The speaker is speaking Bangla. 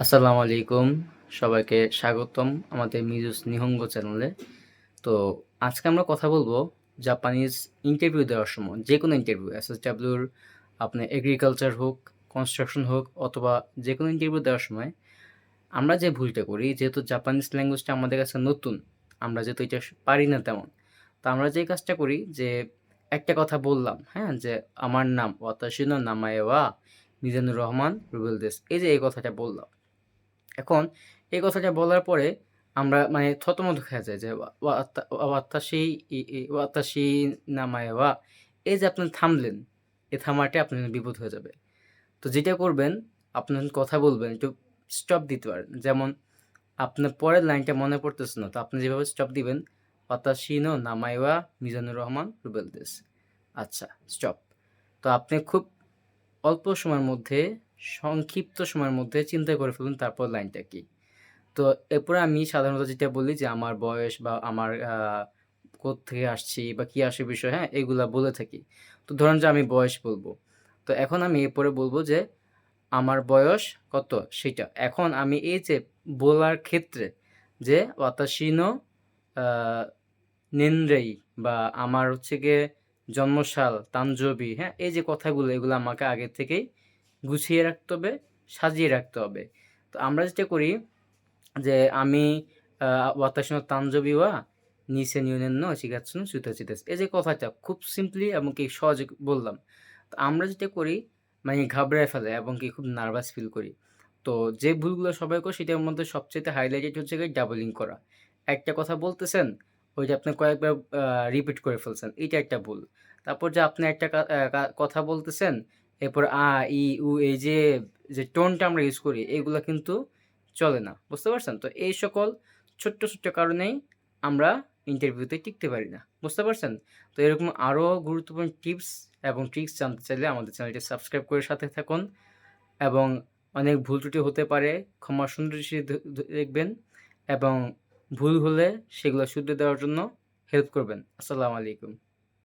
আসসালামু আলাইকুম। সবাইকে স্বাগতম আমাদের মিজুস নিহঙ্গো চ্যানেলে। তো আজকে আমরা কথা বলবো জাপানিজ ইন্টারভিউ দেওয়ার সময়, যেকোনো ইন্টারভিউ এসএসডব্লিউর আপনার এগ্রিকালচার হোক, কনস্ট্রাকশন হোক অথবা যেকোনো ইন্টারভিউ দেওয়ার সময় আমরা যে ভুলটা করি, যেহেতু জাপানিজ ল্যাঙ্গুয়েজটা আমাদের কাছে নতুন, আমরা যেহেতু এটা পারি না তেমন। তো আমরা যে কাজটা করি যে একটা কথা বললাম, হ্যাঁ? যে আমার নাম ওয়াতাশি নো নামায়ে ওয়া মিজানুর রহমান রুবেল দেস। এই যে এই কথাটা বললাম। এখন এই কথাটা বলার পরে আমরা মানে থতমত খেয়ে যাই যে ওয়াত্তাশি ওয়াত্তাশি নামায়ে ওয়া, এই যে আপনি থামলেন, এই থামাটা আপনার জন্য বিপদ হয়ে যাবে। তো যেটা করবেন, আপনি যখন কথা বলবেন একটু স্টপ দিতে পারেন। যেমন আপনার পরের লাইনটা মনে পড়তেছে না, তো আপনি যেভাবে স্টপ দিবেন, ওয়াত্তাশি নো নামায়ে ওয়া মিজানুর রহমান রুবেল দেস। আচ্ছা, স্টপ। তো আপনি খুব অল্প সময়ের মধ্যে, সংক্ষিপ্ত সময়ের মধ্যে চিন্তা করে ফেলুন তারপর লাইনটা কি। তো এরপরে আমি সাধারণত যেটা বলি যে আমার বয়স বা আমার কোত্থেকে আসছি বা কি আসে বিষয়, হ্যাঁ? এগুলা বলে থাকি। তো ধরেন যে আমি বয়স বলবো। তো এখন আমি এরপরে বলবো যে আমার বয়স কত সেটা। এখন আমি এই যে বলার ক্ষেত্রে যে ওয়াতাশি নো আ নেনরেই বা আমার হচ্ছে গিয়ে জন্মসাল, তানজবি, হ্যাঁ? এই যে কথাগুলো এগুলো আমাকে আগে থেকেই গুছিয়ে রাখতে হবে, সাজিয়ে রাখতে হবে। তো আমরা যেটা করি যে আমি আ ওয়াতাশি নো তানজবি ওয়া2004年の4月の1日です। এই যে কথাটা খুব সিম্পলি এবং কি সহজে বললাম। তো আমরা যেটা করি মানে ঘাবড়ায় ফেলে এবং কি খুব নার্ভাস ফিল করি। তো যে ভুলগুলো সবাই করে সেটার মধ্যে সবচাইতে হাইলাইটেড হচ্ছে গিয়ে ডাবলিং করা। একটা কথা বলতেছেন, ওইটা আপনি কয়েকবার রিপিট করে ফেলছেন। এইটা একটা ভুল। তারপর যে আপনি একটা কা আ কা কথা বলতেছেন, এরপর আ, ই, উ এই যে টোনটা আমরা ইউজ করি এগুলা কিন্তু চলে না। বুঝতে পারছেন? তো এই সকল ছোট্ট, ছোট্ট কারণেই আমরা ইন্টারভিউতে টিকতে পারি না। বুঝতে পারছেন? তো এরকম আরও গুরুত্বপূর্ণ টিপস এবং ট্রিক্স জানতে চাইলে আমাদের চ্যানেলটি সাবস্ক্রাইব করে সাথে থাকুন এবং অনেক ভুল ত্রুটি হতে পারে। ক্ষমা সুন্দর দৃষ্টিতে দেখবেন এবং ভুল হলে সেগুলো শুধরে দেওয়ার জন্য হেল্প করবেন। আসসালামু আলাইকুম।